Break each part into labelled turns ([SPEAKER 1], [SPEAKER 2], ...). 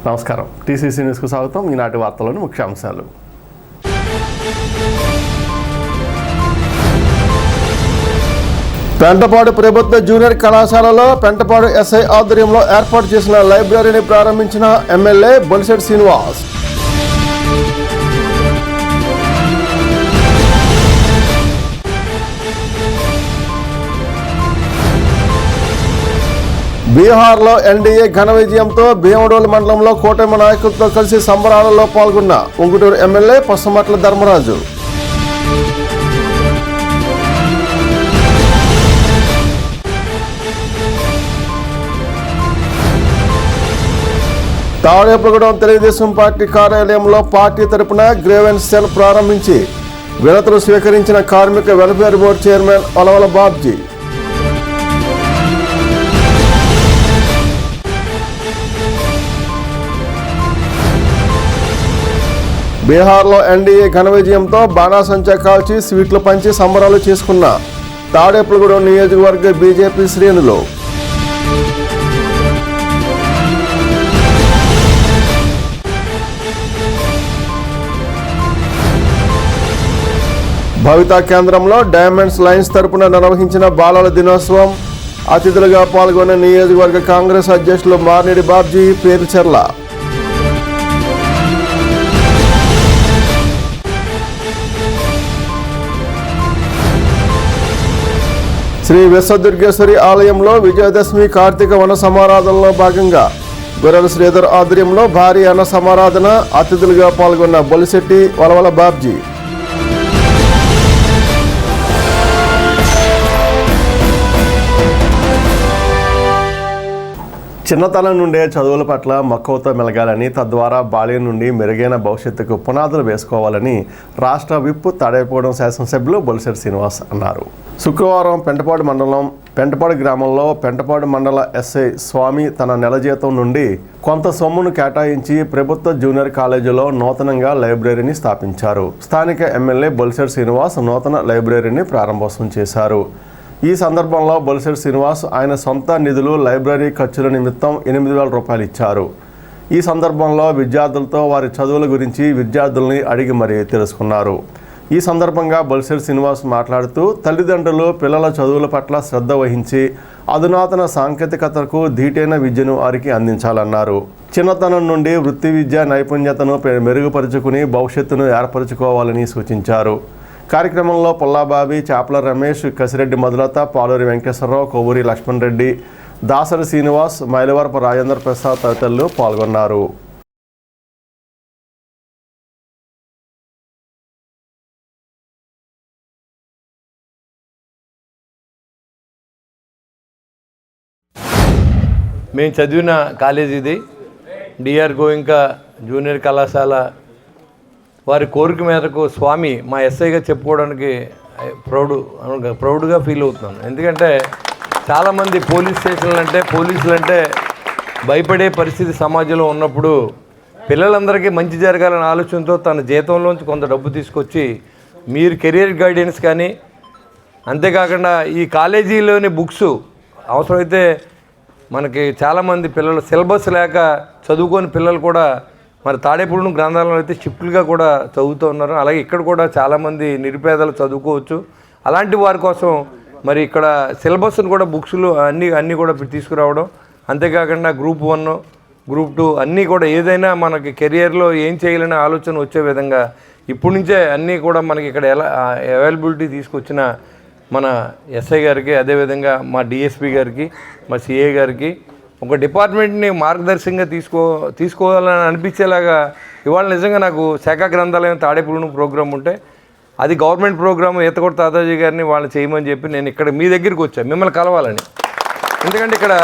[SPEAKER 1] నమస్కారం. టీసీసీ న్యూస్కు స్వాగతం. ఈనాటి వార్తలోని ముఖ్యాంశాలు. పెంటపాడు ప్రభుత్వ జూనియర్ కళాశాలలో పెంటపాడు ఎస్ఐ ఆధ్వర్యంలో ఏర్పాటు చేసిన లైబ్రరీని ప్రారంభించిన ఎమ్మెల్యే బొలిశెట్టి శ్రీనివాస్. బీహార్లో ఎన్డీఏ ఘన విజయంతో భీమడోలు మండలంలో కూటమి నాయకులతో కలిసి సంబరాలలో పాల్గొన్న ఉంగుటూరు ఎమ్మెల్యే పసుమట్ల ధర్మరాజు. తాడేపల్లిగూడెం తెలుగుదేశం పార్టీ కార్యాలయంలో పార్టీ తరపున గ్రీవెన్స్ సెల్ ప్రారంభించి వినతులు స్వీకరించిన కార్మిక welfare board chairman Valavala Babji. బీహార్లో ఎన్డీఏ ఘన విజయంతో బాణాసంచా కాల్చి స్వీట్లు పంచి సంబరాలు చేసుకున్న తాడేపల్లిగూడెం నియోజకవర్గ బీజేపీ శ్రేణులు. భవితా కేంద్రంలో డైమండ్స్ లైన్స్ తరపున నిర్వహించిన బాలల దినోత్సవం. అతిథులుగా పాల్గొన్న నియోజకవర్గ కాంగ్రెస్ అధ్యక్షులు మార్నిడి బాబ్జీ, పేరుచెర్ల. శ్రీ విశ్వదుర్గేశ్వరి ఆలయంలో విజయదశమి కార్తీక వన సమారాధనలో భాగంగా గొర్రెల శ్రీధర్ ఆధ్వర్యంలో భారీ అన్న సమారాధన. అతిథులుగా పాల్గొన్న బొలిశెట్టి వలవల బాబ్జీ. చిన్నతనం నుండే చదువుల పట్ల మక్కువతో మెలగాలని, తద్వారా బాల్యం నుండి మెరుగైన భవిష్యత్తుకు పునాదులు వేసుకోవాలని రాష్ట్ర విప్ తాడేపల్లిగూడెం శాసనసభ్యులు బొలిశెట్టి శ్రీనివాస్ అన్నారు. శుక్రవారం పెంటపాడు గ్రామంలో పెంటపాడు మండల ఎస్ఐ స్వామి తన నెల జీతం నుండి కొంత సొమ్మును కేటాయించి ప్రభుత్వ జూనియర్ కాలేజీలో నూతనంగా లైబ్రరీని స్థాపించారు. స్థానిక ఎమ్మెల్యే బొలిశెట్టి శ్రీనివాస్ నూతన లైబ్రరీని ప్రారంభోత్సవం చేశారు. ఈ సందర్భంలో బొలిశెట్టి శ్రీనివాస్ ఆయన సొంత నిధులు లైబ్రరీ ఖర్చుల నిమిత్తం 8,000 రూపాయలు ఇచ్చారు. ఈ సందర్భంలో విద్యార్థులతో వారి చదువుల గురించి విద్యార్థుల్ని అడిగి మరీ తెలుసుకున్నారు. ఈ సందర్భంగా బొలిశెట్టి శ్రీనివాస్ మాట్లాడుతూ తల్లిదండ్రులు పిల్లల చదువుల పట్ల శ్రద్ధ వహించి అధునాతన సాంకేతికతకు ధీటైన విద్యను వారికి అందించాలన్నారు. చిన్నతనం నుండి వృత్తి విద్య నైపుణ్యతను మెరుగుపరుచుకుని భవిష్యత్తును ఏర్పరచుకోవాలని సూచించారు. కార్యక్రమంలో పుల్లాబాబి, చాపల రమేష్, కసిరెడ్డి మధులత, పాలూరి వెంకటేశ్వరరావు, కొవ్వూరి లక్ష్మణ్ రెడ్డి, దాసరి శ్రీనివాస్, మైలవరపు రాజేంద్ర ప్రసాద్ తదితరులు పాల్గొన్నారు.
[SPEAKER 2] మేము చదివిన కాలేజీ ఇది డిఆర్ గోయింకా జూనియర్ కళాశాల. వారి కోరిక మేరకు స్వామి మా ఎస్ఐగా చెప్పుకోవడానికి ప్రౌడ్గా ఫీల్ అవుతున్నాను. ఎందుకంటే చాలామంది పోలీసులు అంటే భయపడే పరిస్థితి సమాజంలో ఉన్నప్పుడు పిల్లలందరికీ మంచి జరగాలనే ఆలోచనతో తన జీతంలోంచి కొంత డబ్బు తీసుకొచ్చి మీరు కెరియర్ గైడెన్స్ కానీ, అంతేకాకుండా ఈ కాలేజీలోని బుక్స్ అవసరమైతే మనకి చాలామంది పిల్లలు సిలబస్ లేక చదువుకోని పిల్లలు కూడా మరి తాడేపల్లిగూడెం గ్రంథాలయంలో అయితే షిఫ్ట్లుగా కూడా చదువుతూ ఉన్నారు. అలాగే ఇక్కడ కూడా చాలామంది నిరుపేదలు చదువుకోవచ్చు. అలాంటి వారి కోసం మరి ఇక్కడ సిలబస్ను కూడా బుక్స్లు అన్నీ కూడా తీసుకురావడం, అంతేకాకుండా గ్రూప్ 1, గ్రూప్ 2 అన్నీ కూడా ఏదైనా మనకి కెరియర్లో ఏం చేయాలనే ఆలోచన వచ్చే విధంగా ఇప్పటి నుంచే అన్నీ కూడా మనకి ఇక్కడ అవైలబిలిటీ తీసుకొచ్చిన మన ఎస్ఐ గారికి, అదేవిధంగా మా డిఎస్పీ గారికి, మా సిఏ గారికి ఒక డిపార్ట్మెంట్ని మార్గదర్శకంగా తీసుకోవాలని అనిపించేలాగా ఇవాళ నిజంగా నాకు శాఖ గ్రంథాలయం తాడేపల్లిగూడెం ప్రోగ్రాం ఉంటే అది గవర్నమెంట్ ప్రోగ్రాము ఈతకొడ తాతాజీ గారిని వాళ్ళు చేయమని చెప్పి నేను ఇక్కడ మీ దగ్గరికి వచ్చాను మిమ్మల్ని కలవాలని. ఎందుకంటే ఇక్కడ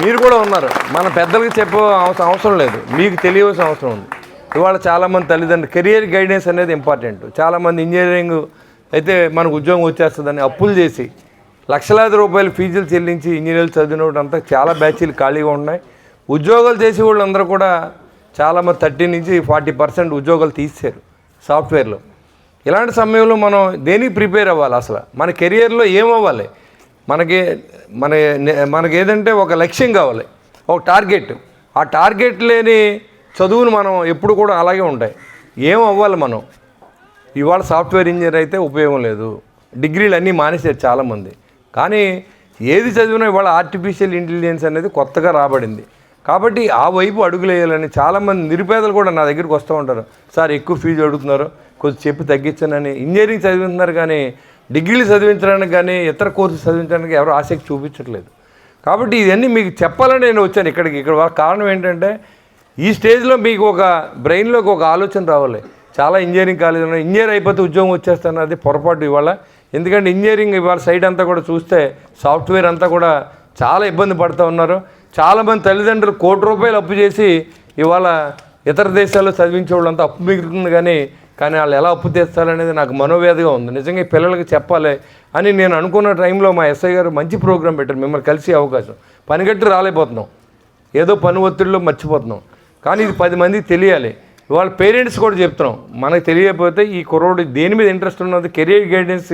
[SPEAKER 2] మీరు కూడా ఉన్నారు, మన పెద్దలకి చెప్పే అవసరం లేదు, మీకు తెలియవలసిన అవసరం ఉంది. ఇవాళ చాలామంది తల్లిదండ్రులు కెరియర్ గైడెన్స్ అనేది ఇంపార్టెంట్. చాలామంది ఇంజనీరింగ్ అయితే మనకు ఉద్యోగం వచ్చేస్తుందని అప్పులు చేసి లక్షలాది రూపాయలు ఫీజులు చెల్లించి ఇంజనీర్లు చదివినోడంతా చాలా బ్యాచీలు ఖాళీగా ఉన్నాయి. ఉద్యోగాలు చేసే వాళ్ళందరూ కూడా చాలామంది 30 నుంచి 40% ఉద్యోగాలు తీశారు సాఫ్ట్వేర్లో. ఇలాంటి సమయంలో మనం దేనికి ప్రిపేర్ అవ్వాలి, అసలు మన కెరియర్లో ఏమవ్వాలి, మనకి ఏదంటే ఒక లక్ష్యం కావాలి, ఒక టార్గెట్. ఆ టార్గెట్ లేని చదువులు మనం ఎప్పుడు కూడా అలాగే ఉంటాయి. ఏం అవ్వాలి మనం? ఇవాళ సాఫ్ట్వేర్ ఇంజనీర్ అయితే ఉపయోగం లేదు, డిగ్రీలు అన్నీ మానేసారు చాలామంది. కానీ ఏది చదివినా ఇవాళ ఆర్టిఫిషియల్ ఇంటెలిజెన్స్ అనేది కొత్తగా రాబడింది. కాబట్టి ఆ వైపు అడుగులేయాలని చాలామంది నిరుపేదలు కూడా నా దగ్గరికి వస్తూ ఉంటారు. సార్ ఎక్కువ ఫీజు అడుగుతున్నారు, కొంచెం చెప్పి తగ్గించానని. ఇంజనీరింగ్ చదివిస్తున్నారు కానీ డిగ్రీలు చదివించడానికి కానీ ఇతర కోర్సులు చదివించడానికి ఎవరు ఆసక్తి చూపించట్లేదు. కాబట్టి ఇవన్నీ మీకు చెప్పాలని నేను వచ్చాను ఇక్కడికి. ఇక్కడ కారణం ఏంటంటే ఈ స్టేజ్లో మీకు ఒక బ్రెయిన్లోకి ఒక ఆలోచన రావాలి. చాలా ఇంజనీరింగ్ కాలేజీలో ఇంజనీర్ అయిపోతే ఉద్యోగం వచ్చేస్తున్నది పొరపాటు ఇవాళ. ఎందుకంటే ఇంజనీరింగ్ ఇవాళ సైడ్ అంతా కూడా చూస్తే సాఫ్ట్వేర్ అంతా కూడా చాలా ఇబ్బంది పడుతూ ఉన్నారు. చాలామంది తల్లిదండ్రులు ₹1,00,00,000 అప్పు చేసి ఇవాళ ఇతర దేశాల్లో చదివించే వాళ్ళంతా అప్పు మిగులుతుంది. కానీ వాళ్ళు ఎలా అప్పు తీస్తారనేది నాకు మనోవేదగా ఉంది. నిజంగా ఈ పిల్లలకి చెప్పాలి అని నేను అనుకున్న టైంలో మా ఎస్ఐ గారు మంచి ప్రోగ్రాం పెట్టారు, మిమ్మల్ని కలిసే అవకాశం. పనిగట్టి రాలేకపోతున్నాం, ఏదో పని ఒత్తిడిలో మర్చిపోతున్నాం. కానీ ఇది 10 మందికి తెలియాలి. ఇవాళ పేరెంట్స్ కూడా చెప్తున్నాం, మనకు తెలియకపోతే ఈ కుర్రోడు దేని మీద ఇంట్రెస్ట్ ఉన్నది, కెరీర్ గైడెన్స్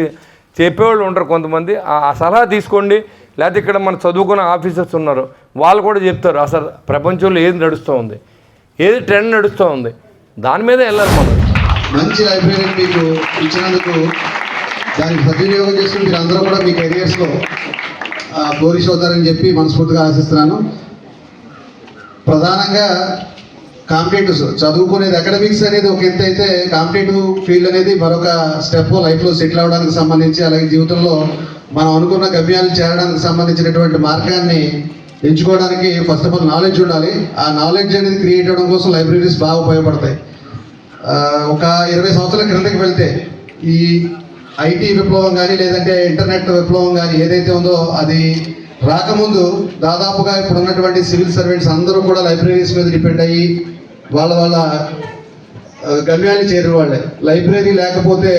[SPEAKER 2] చెప్పేవాళ్ళు ఉంటారు కొంతమంది, ఆ సలహా తీసుకోండి. లేకపోతే ఇక్కడ మన చదువుకున్న ఆఫీసర్స్ ఉన్నారు, వాళ్ళు కూడా చెప్తారు అసలు ప్రపంచంలో ఏది నడుస్తూ ఉంది, ఏది ట్రెండ్ నడుస్తూ ఉంది, దాని మీద వెళ్ళాలి మనం.
[SPEAKER 3] మంచి లైబ్రరీ మీకు ఇచ్చినందుకు దానికి సద్వినియోగం చేస్తూ మీరు అందరూ కూడా మీ కెరియర్స్లో ఫ్లోరిష్ అవుతారని చెప్పి మనస్ఫూర్తిగా ఆశిస్తున్నాను. ప్రధానంగా కాంపిటేటివ్స్ చదువుకునేది, అకాడమిక్స్ అనేది ఒక ఎత్తు అయితే కాంపిటేటివ్ ఫీల్డ్ అనేది మరొక స్టెప్ లైఫ్లో సెటిల్ అవ్వడానికి సంబంధించి, అలాగే జీవితంలో మనం అనుకున్న గమ్యాలు చేరడానికి సంబంధించినటువంటి మార్గాన్ని ఎంచుకోవడానికి ఫస్ట్ ఆఫ్ ఆల్ నాలెడ్జ్ ఉండాలి. ఆ నాలెడ్జ్ అనేది క్రియేట్ అవ్వడం కోసం లైబ్రరీస్ బాగా ఉపయోగపడతాయి. ఒక 20 సంవత్సరాల క్రిందకి వెళ్తే ఈ ఐటీ విప్లవం కానీ లేదంటే ఇంటర్నెట్ విప్లవం కానీ ఏదైతే ఉందో అది రాకముందు దాదాపుగా ఇప్పుడు ఉన్నటువంటి సివిల్ సర్వెంట్స్ అందరూ కూడా లైబ్రరీస్ మీద డిపెండ్ అయ్యి వాళ్ళ గమ్యాన్ని చేరేవాళ్ళే. లైబ్రరీ లేకపోతే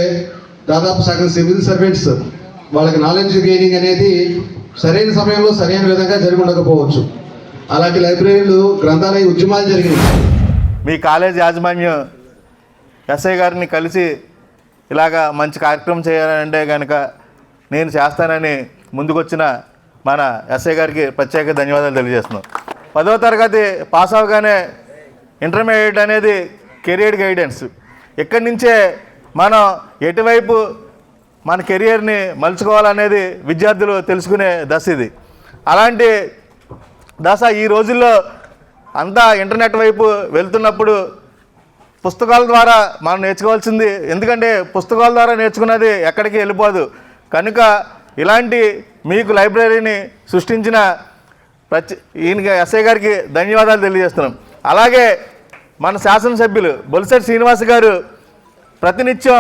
[SPEAKER 3] దాదాపు సగం సివిల్ సర్వెంట్స్ వాళ్ళకి నాలెడ్జ్ గెయినింగ్ అనేది సరైన సమయంలో సరైన విధంగా జరిగి ఉండకపోవచ్చు. అలాంటి లైబ్రరీలు, గ్రంథాలయ ఉద్యమాలు జరిగినాయి.
[SPEAKER 4] మీ కాలేజ్ యాజమాన్యం ఎస్ఐ గారిని కలిసి ఇలాగా మంచి కార్యక్రమం చేయాలంటే కనుక నేను చేస్తానని ముందుకొచ్చిన మన ఎస్ఐ గారికి ప్రత్యేక ధన్యవాదాలు తెలియజేస్తున్నాం. 10వ తరగతి పాస్ అవగానే ఇంటర్మీడియట్ అనేది కెరియర్ గైడెన్స్. ఇక్కడి నుంచే మనం ఎటువైపు మన కెరియర్ని మలుచుకోవాలనేది విద్యార్థులు తెలుసుకునే దశ ఇది. అలాంటి దశ ఈ రోజుల్లో అంతా ఇంటర్నెట్ వైపు వెళ్తున్నప్పుడు పుస్తకాల ద్వారా మనం నేర్చుకోవాల్సింది, ఎందుకంటే పుస్తకాల ద్వారా నేర్చుకున్నది ఎక్కడికి వెళ్ళిపోదు. కనుక ఇలాంటి మీకు లైబ్రరీని సృష్టించిన ఈయన ఎస్ఐ గారికి ధన్యవాదాలు తెలియజేస్తున్నాం. అలాగే మన శాసనసభ్యులు బొలిశెట్టి శ్రీనివాస్ గారు ప్రతినిత్యం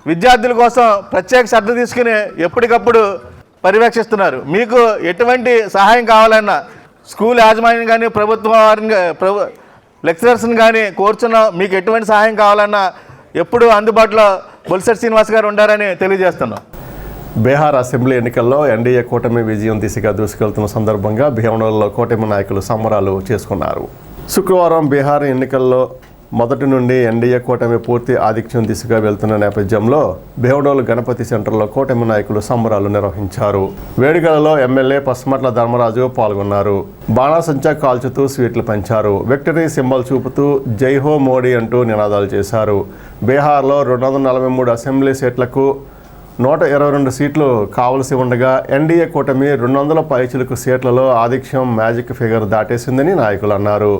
[SPEAKER 4] విద్యార్థుల కోసం ప్రత్యేక శ్రద్ధ తీసుకుని ఎప్పటికప్పుడు పర్యవేక్షిస్తున్నారు. మీకు ఎటువంటి సహాయం కావాలన్నా స్కూల్ యాజమాన్యం కానీ ప్రభుత్వం వారిని లెక్చరర్స్ని కానీ కోరుచున్నాం. మీకు ఎటువంటి సహాయం కావాలన్నా ఎప్పుడు అందుబాటులో బొలిశెట్టి శ్రీనివాస్ గారు ఉండారని తెలియజేస్తున్నాం.
[SPEAKER 1] బీహార్ అసెంబ్లీ ఎన్నికల్లో ఎన్డీఏ కూటమి విజయం దిశగా దూసుకెళ్తున్న సందర్భంగా భీమవరంలో కూటమి నాయకులు సంబరాలు చేసుకున్నారు. శుక్రవారం బీహార్ ఎన్నికల్లో మొదటి నుండి ఎన్డీఏ కూటమి పూర్తి ఆధిక్యం దిశగా వెళ్తున్న నేపథ్యంలో భీమడోలు గణపతి సెంటర్లో కూటమి నాయకులు సంబరాలు నిర్వహించారు. వేడుకలలో ఎమ్మెల్యే పస్మట్ల ధర్మరాజు పాల్గొన్నారు. బాణాసంచా కాల్చుతూ స్వీట్లు పంచారు. విక్టరీ సింబల్ చూపుతూ జై హో మోడీ అంటూ నినాదాలు చేశారు. బీహార్లో 243 అసెంబ్లీ సీట్లకు 122 సీట్లు కావలసి ఉండగా ఎన్డీఏ కూటమి 200 పైచిలకు సీట్లలో ఆధిక్యం మ్యాజిక్ ఫిగర్ దాటేసిందని నాయకులు అన్నారు.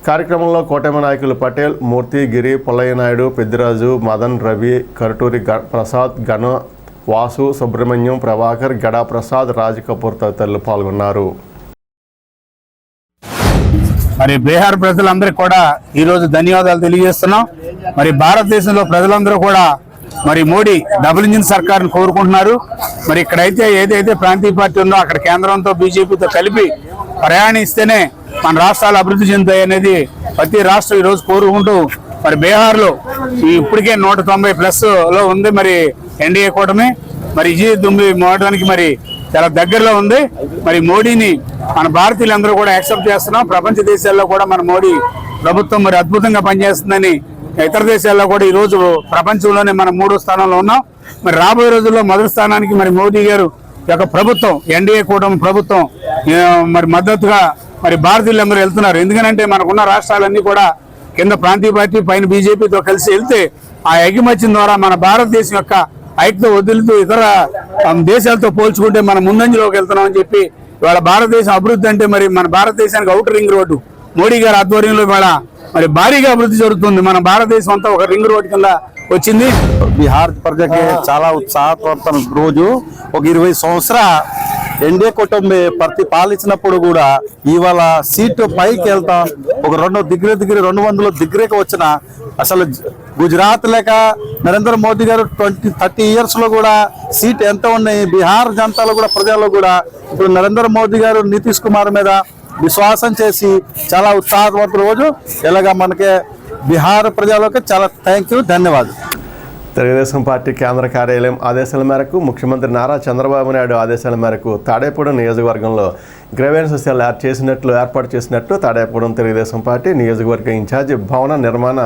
[SPEAKER 1] కార్యక్రమంలో కూటమి నాయకులు పటేల్, మూర్తి, గిరి, పుల్లయ్య నాయుడు, పెద్దిరాజు, మదన్, రవి, కరటూరి ప్రసాద్, గణ, వాసు, సుబ్రహ్మణ్యం, ప్రభాకర్, గడా ప్రసాద్, రాజ్ కపూర్ తదితరులు పాల్గొన్నారు.
[SPEAKER 5] మరి బీహార్ ప్రజలందరికీ కూడా ఈరోజు ధన్యవాదాలు తెలియజేస్తున్నాం. మరి భారతదేశంలో ప్రజలందరూ కూడా మరి మోడీ డబుల్ ఇంజిన్ సర్కార్ని కోరుకుంటున్నారు. మరి ఇక్కడైతే ఏదైతే ప్రాంతీయ పార్టీ ఉందో అక్కడ కేంద్రంతో బీజేపీతో కలిపి ప్రయాణిస్తేనే మన రాష్ట్రాలు అభివృద్ధి చెందుతాయి అనేది ప్రతి రాష్ట్రం ఈరోజు కోరుకుంటూ మరి బీహార్లో ఇప్పటికే 190+లో ఉంది మరి ఎన్డీఏ కూటమి. మరి ఇది మోడడానికి మరి చాలా దగ్గరలో ఉంది. మరి మోడీని మన భారతీయులందరూ కూడా యాక్సెప్ట్ చేస్తున్నాం. ప్రపంచ దేశాల్లో కూడా మన మోడీ ప్రభుత్వం మరి అద్భుతంగా పనిచేస్తుందని, ఇతర దేశాల్లో కూడా ఈరోజు ప్రపంచంలోనే మనం 3వ స్థానంలో ఉన్నాం. మరి రాబోయే రోజుల్లో మొదటి స్థానానికి మరి మోడీ గారు యొక్క ప్రభుత్వం, ఎన్డీఏ కూటమి ప్రభుత్వం మరి మద్దతుగా మరి భారతీయులు అందరూ వెళ్తున్నారు. ఎందుకంటే మనకున్న రాష్ట్రాలన్నీ కూడా కింద ప్రాంతీయ పార్టీ పైన బీజేపీతో కలిసి వెళ్తే ఆ ఐకమత్యం ద్వారా మన భారతదేశం యొక్క ఐక్యత వదులుతూ ఇతర దేశాలతో పోల్చుకుంటే మనం ముందంజలోకి వెళ్తున్నామని చెప్పి ఇవాళ భారతదేశం అభివృద్ధి అంటే మరి మన భారతదేశానికి ఔటర్ రింగ్ రోడ్డు మోడీ గారి ఆధ్వర్యంలో ఇవాళ మరి భారీగా అభివృద్ధి జరుగుతుంది. మన భారతదేశం అంతా ఒక రింగ్ రోడ్ కింద వచ్చింది.
[SPEAKER 6] బిహార్ ప్రజకి చాలా ఉత్సాహపడుతున్న రోజు. ఒక 20 సంవత్సర ఎన్డీఏ కుటుంబం పరిపాలించినప్పుడు కూడా ఇవాళ సీటు పైకి వెళ్తాం. ఒక 200 దగ్గరికి వచ్చిన అసలు గుజరాత్ లేక నరేంద్ర మోదీ గారు 30 ఇయర్స్ లో కూడా సీట్ ఎంత ఉన్నాయి. బీహార్ జనతాలో కూడా ప్రజల్లో కూడా ఇప్పుడు నరేంద్ర మోదీ గారు నితీష్ కుమార్ మీద విశ్వాసం చేసి చాలా ఉత్సాహపడుతున్న రోజు. ఇలాగా మనకి బీహార్ ప్రజలకు చాలా ధన్యవాదాలు.
[SPEAKER 1] తెలుగుదేశం పార్టీ కేంద్ర కార్యాలయం ఆదేశాల మేరకు ముఖ్యమంత్రి నారా చంద్రబాబు నాయుడు ఆదేశాల మేరకు తాడేపూడెం నియోజకవర్గంలో గ్రీవెన్స్ సెల్ ఏర్పాటు చేసినట్టు తాడేపూడెం తెలుగుదేశం పార్టీ నియోజకవర్గ ఇన్ఛార్జి భవన నిర్మాణ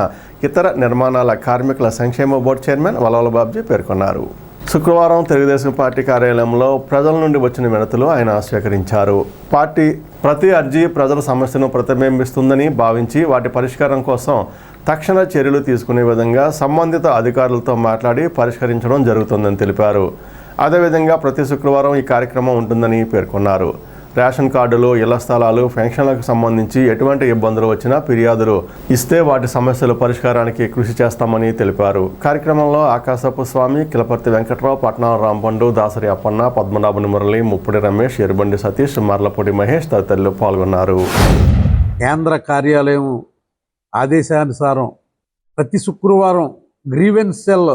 [SPEAKER 1] ఇతర నిర్మాణాల కార్మికుల సంక్షేమ బోర్డు చైర్మన్ వలవల బాబ్జీ పేర్కొన్నారు. శుక్రవారం తెలుగుదేశం పార్టీ కార్యాలయంలో ప్రజల నుండి వచ్చిన వినతులు ఆయన స్వీకరించారు. పార్టీ ప్రతి అర్జీ ప్రజల సమస్యను ప్రతిబింబిస్తుందని భావించి వాటి పరిష్కారం కోసం తక్షణ చర్యలు తీసుకునే విధంగా సంబంధిత అధికారులతో మాట్లాడి పరిష్కరించడం జరుగుతుందని తెలిపారు. అదేవిధంగా ప్రతి శుక్రవారం ఈ కార్యక్రమం ఉంటుందని పేర్కొన్నారు. రేషన్ కార్డులు, ఇళ్ల స్థలాలు, పెన్షన్లకు సంబంధించి ఎటువంటి ఇబ్బందులు వచ్చినా ఫిర్యాదులు ఇస్తే వాటి సమస్యల పరిష్కారానికి కృషి చేస్తామని తెలిపారు. కార్యక్రమంలో ఆకాశపు స్వామి, కిలపర్తి వెంకట్రావు, పట్నాల రాంపండు, దాసరి అప్పన్న, పద్మనాభని మురళి, ముప్పుడి రమేష్, ఎరుబండి సతీష్, మర్లపూడి మహేష్ తదితరులు పాల్గొన్నారు.
[SPEAKER 7] కేంద్ర కార్యాలయం ఆదేశానుసారం ప్రతి శుక్రవారం గ్రీవెన్స్ సెల్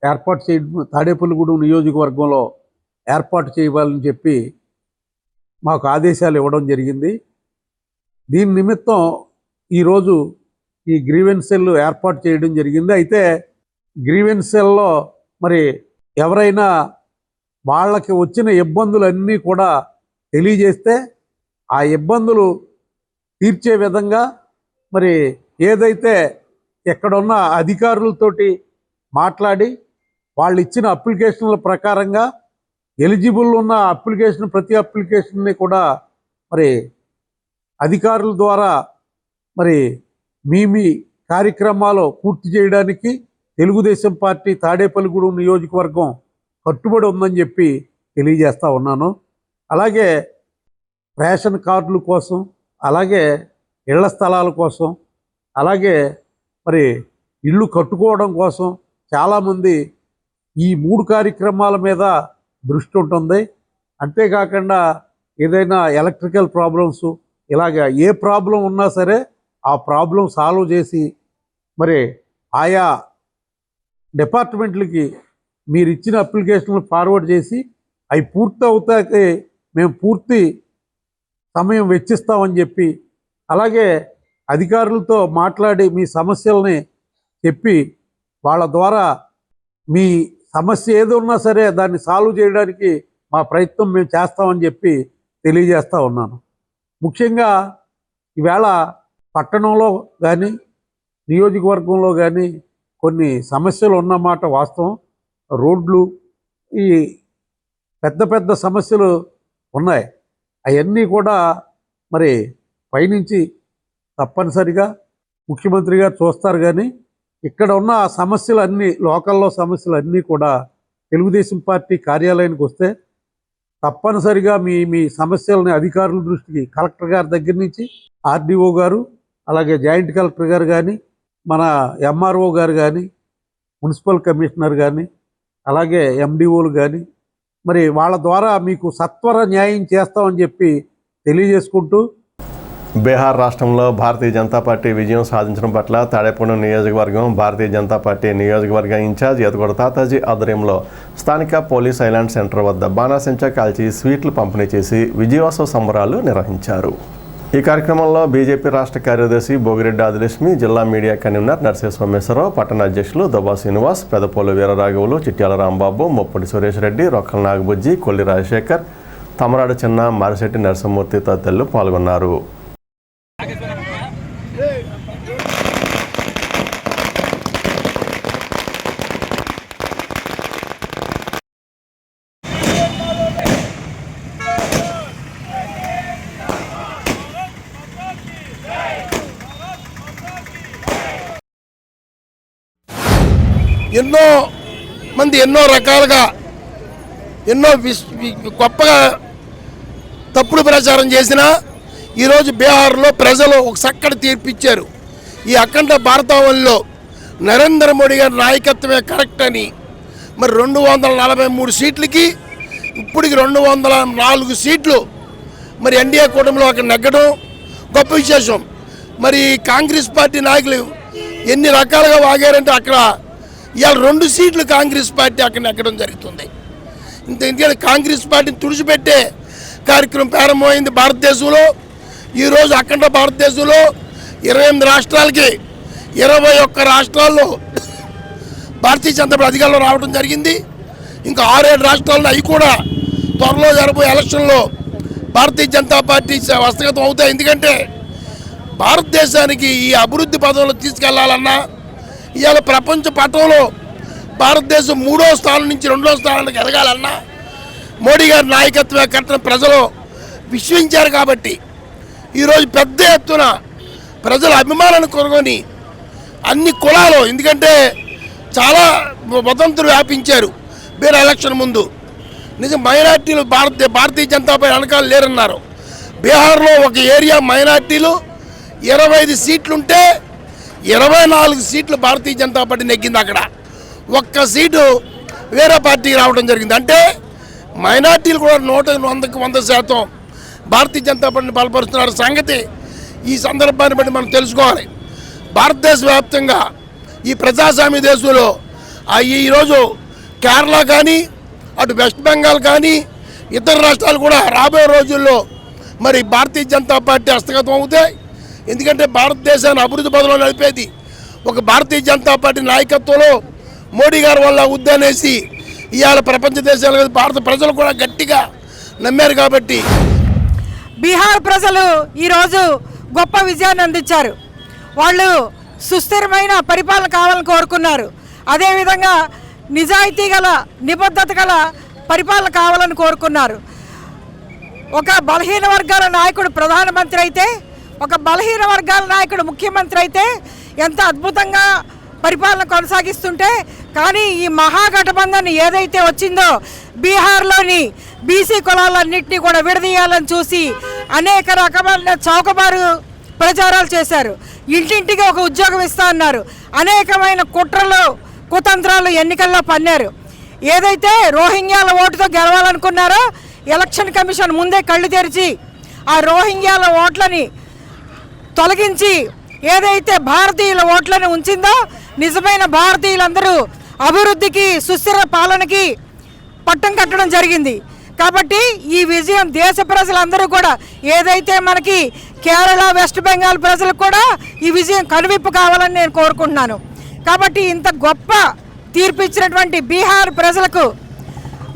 [SPEAKER 7] ఏర్పాటు చేయడం తాడేపల్లిగూడెం నియోజకవర్గంలో ఏర్పాటు చేయాలని చెప్పి మాకు ఆదేశాలు ఇవ్వడం జరిగింది. దీని నిమిత్తం ఈరోజు ఈ గ్రీవెన్స్ సెల్ ఏర్పాటు చేయడం జరిగింది. అయితే గ్రీవెన్స్ సెల్లో మరి ఎవరైనా వాళ్ళకి వచ్చిన ఇబ్బందులన్నీ కూడా తెలియజేస్తే ఆ ఇబ్బందులు తీర్చే విధంగా మరి ఏదైతే ఎక్కడున్న అధికారులతోటి మాట్లాడి వాళ్ళు ఇచ్చిన అప్లికేషన్ల ప్రకారంగా ఎలిజిబుల్ ఉన్న ప్రతి అప్లికేషన్ని కూడా మరి అధికారుల ద్వారా మరి మీ కార్యక్రమాలు పూర్తి చేయడానికి తెలుగుదేశం పార్టీ తాడేపల్లిగూడెం నియోజకవర్గం కట్టుబడి ఉందని చెప్పి తెలియజేస్తా ఉన్నాను. అలాగే రేషన్ కార్డుల కోసం, అలాగే ఇళ్ల స్థలాల కోసం, అలాగే మరి ఇళ్ళు కట్టుకోవడం కోసం చాలామంది ఈ 3 కార్యక్రమాల మీద దృష్టి ఉంటుంది. అంతేకాకుండా ఏదైనా ఎలక్ట్రికల్ ప్రాబ్లమ్స్ ఇలాగ ఏ ప్రాబ్లం ఉన్నా సరే ఆ ప్రాబ్లం సాల్వ్ చేసి మరి ఆయా డిపార్ట్మెంట్లకి మీరు ఇచ్చిన అప్లికేషన్లు ఫార్వర్డ్ చేసి అవి పూర్తి అవుతాకే మేము పూర్తి సమయం వెచ్చిస్తామని చెప్పి, అలాగే అధికారులతో మాట్లాడి మీ సమస్యల్ని చెప్పి వాళ్ళ ద్వారా మీ సమస్య ఏది ఉన్నా సరే దాన్ని సాల్వ్ చేయడానికి మా ప్రయత్నం మేము చేస్తామని చెప్పి తెలియజేస్తూ ఉన్నాను. ముఖ్యంగా ఈవేళ పట్టణంలో కానీ నియోజకవర్గంలో కానీ కొన్ని సమస్యలు ఉన్నమాట వాస్తవం. రోడ్లు, ఈ పెద్ద సమస్యలు ఉన్నాయి. అవన్నీ కూడా మరి పైనుంచి తప్పనిసరిగా ముఖ్యమంత్రి గారు చూస్తారు. కానీ ఇక్కడ ఉన్న సమస్యలన్నీ, లోకల్లో సమస్యలన్నీ కూడా తెలుగుదేశం పార్టీ కార్యాలయానికి వస్తే తప్పనిసరిగా మీ సమస్యలని అధికారుల దృష్టికి కలెక్టర్ గారి దగ్గర నుంచి ఆర్డీఓ గారు, అలాగే జాయింట్ కలెక్టర్ గారు కానీ, మన ఎంఆర్ఓ గారు కానీ, మున్సిపల్ కమిషనర్ కానీ, అలాగే ఎండిఓలు కానీ మరి వాళ్ళ ద్వారా మీకు సత్వర న్యాయం చేస్తామని చెప్పి తెలియజేసుకుంటూ,
[SPEAKER 1] బీహార్ రాష్ట్రంలో భారతీయ జనతా పార్టీ విజయం సాధించడం పట్ల తాడేపూడెం నియోజకవర్గం భారతీయ జనతా పార్టీ నియోజకవర్గ ఇన్ఛార్జ్ యతగొడ తాతాజీ ఆధ్వర్యంలో స్థానిక పోలీస్ ఐలాండ్ సెంటర్ వద్ద బాణాసంచా కాల్చి స్వీట్లు పంపిణీ చేసి విజయోత్సవ సంబరాలు నిర్వహించారు. ఈ కార్యక్రమంలో బీజేపీ రాష్ట్ర కార్యదర్శి భోగిరెడ్డి ఆదిలక్ష్మి, జిల్లా మీడియా కన్వీనర్ నర్సే సోమేశ్వరరావు, పట్టణ అధ్యక్షులు దొబ్బా శ్రీనివాస్, పెదపోలు వీరరాఘవులు, చిట్యాల రాంబాబు, మొప్పటి సురేష్ రెడ్డి, రొక్కల నాగబుజ్జి, కొల్లి రాజశేఖర్, తమరాడు చిన్న, మారిశెట్టి నరసింహమూర్తి తదితరులు పాల్గొన్నారు.
[SPEAKER 8] ఎన్నో మంది ఎన్నో రకాలుగా ఎన్నో గొప్పగా తప్పుడు ప్రచారం చేసినా ఈరోజు బీహార్లో ప్రజలు ఒక చక్కటి తీర్పిచ్చారు. ఈ అఖండ భారతావనిలో నరేంద్ర మోడీ గారి నాయకత్వమే కరెక్ట్ అని మరి 243 సీట్లకి ఇప్పటికి 204 సీట్లు మరి ఎన్డీఏ కూటమిలో అక్కడ నెగ్గడం గొప్ప విశేషం. మరి కాంగ్రెస్ పార్టీ నాయకులు ఎన్ని రకాలుగా వాగారంటే అక్కడ ఇవాళ 2 సీట్లు కాంగ్రెస్ పార్టీ అక్కడ నెగ్గడం జరుగుతుంది. ఎందుకంటే కాంగ్రెస్ పార్టీని తుడిచిపెట్టే కార్యక్రమం ప్రారంభమైంది భారతదేశంలో. ఈరోజు అఖండ భారతదేశంలో 28 రాష్ట్రాలకి 21 రాష్ట్రాల్లో భారతీయ జనతా పార్టీ అధికారంలో రావడం జరిగింది. ఇంకా 6-7 రాష్ట్రాల్లో అవి కూడా త్వరలో జరగబోయే ఎలక్షన్లో భారతీయ జనతా పార్టీ హస్తగతం అవుతాయి. ఎందుకంటే భారతదేశానికి ఈ అభివృద్ధి పదంలో తీసుకెళ్లాలన్నా ఇవాళ ప్రపంచ పటంలో భారతదేశం 3వ స్థానం నుంచి 2వ స్థానానికి ఎదగాలన్నా మోడీ గారి నాయకత్వ కట్టిన ప్రజలు విశ్వసించారు. కాబట్టి ఈరోజు పెద్ద ఎత్తున ప్రజల అభిమానాన్ని కొనుగొని అన్ని కులాలు, ఎందుకంటే చాలా వదంతులు వ్యాపించారు వేరే ఎలక్షన్ ముందు. నిజం మైనార్టీలు భారతీయ జనతా పార్టీ వెనకాల లేరన్నారు. బీహార్లో ఒక ఏరియా మైనార్టీలు 25 సీట్లుంటే 24 సీట్లు భారతీయ జనతా పార్టీ నెగ్గింది. అక్కడ 1 సీటు వేరే పార్టీకి రావడం జరిగింది. అంటే మైనార్టీలు కూడా 100% భారతీయ జనతా పార్టీని బలపరుస్తున్నారు సంగతి ఈ సందర్భాన్ని బట్టి మనం తెలుసుకోవాలి. భారతదేశ వ్యాప్తంగా ఈ ప్రజాస్వామ్య దేశంలో ఈరోజు కేరళ కానీ అటు వెస్ట్ బెంగాల్ కానీ ఇతర రాష్ట్రాలు కూడా రాబోయే రోజుల్లో మరి భారతీయ జనతా పార్టీ హస్తగతం అవుతాయి. ఎందుకంటే భారతదేశాన్ని అభివృద్ధి పదంలో నడిపేది ఒక భారతీయ జనతా పార్టీ నాయకత్వంలో మోడీ గారి వల్ల ఉద్దనేసి ఇవాళ ప్రపంచ దేశాలు భారత ప్రజలు కూడా గట్టిగా నమ్మారు. కాబట్టి
[SPEAKER 9] బీహార్ ప్రజలు ఈరోజు గొప్ప విజయాన్ని అందించారు. వాళ్ళు సుస్థిరమైన పరిపాలన కావాలని కోరుకున్నారు. అదేవిధంగా నిజాయితీ గల నిబద్ధత గల పరిపాలన కావాలని కోరుకున్నారు. ఒక బలహీన వర్గాల నాయకుడు ప్రధానమంత్రి అయితే, ఒక బలహీన వర్గాల నాయకుడు ముఖ్యమంత్రి అయితే ఎంత అద్భుతంగా పరిపాలన కొనసాగిస్తుంటే, కానీ ఈ మహాగఠబంధన్ ఏదైతే వచ్చిందో బీహార్లోని బీసీ కులాలన్నింటినీ కూడా విడదీయాలని చూసి అనేక రకమైన చౌకబారు ప్రచారాలు చేశారు. ఇంటింటికి ఒక ఉద్యోగం ఇస్తా అన్నారు. అనేకమైన కుట్రలు కుతంత్రాలు ఎన్నికల్లో పన్నారు. ఏదైతే రోహింగ్యాల ఓటుతో గెలవాలనుకున్నారో ఎలక్షన్ కమిషన్ ముందే కళ్ళు తెరిచి ఆ రోహింగ్యాల ఓట్లని తొలగించి ఏదైతే భారతీయుల ఓట్లను ఉంచిందో నిజమైన భారతీయులందరూ అభివృద్ధికి సుస్థిర పాలనకి పట్టం కట్టడం జరిగింది. కాబట్టి ఈ విజయం దేశ ప్రజలందరూ కూడా, ఏదైతే మనకి కేరళ వెస్ట్ బెంగాల్ ప్రజలకు కూడా ఈ విజయం కనువిప్పు కావాలని నేను కోరుకుంటున్నాను. కాబట్టి ఇంత గొప్ప తీర్పు ఇచ్చినటువంటి బీహార్ ప్రజలకు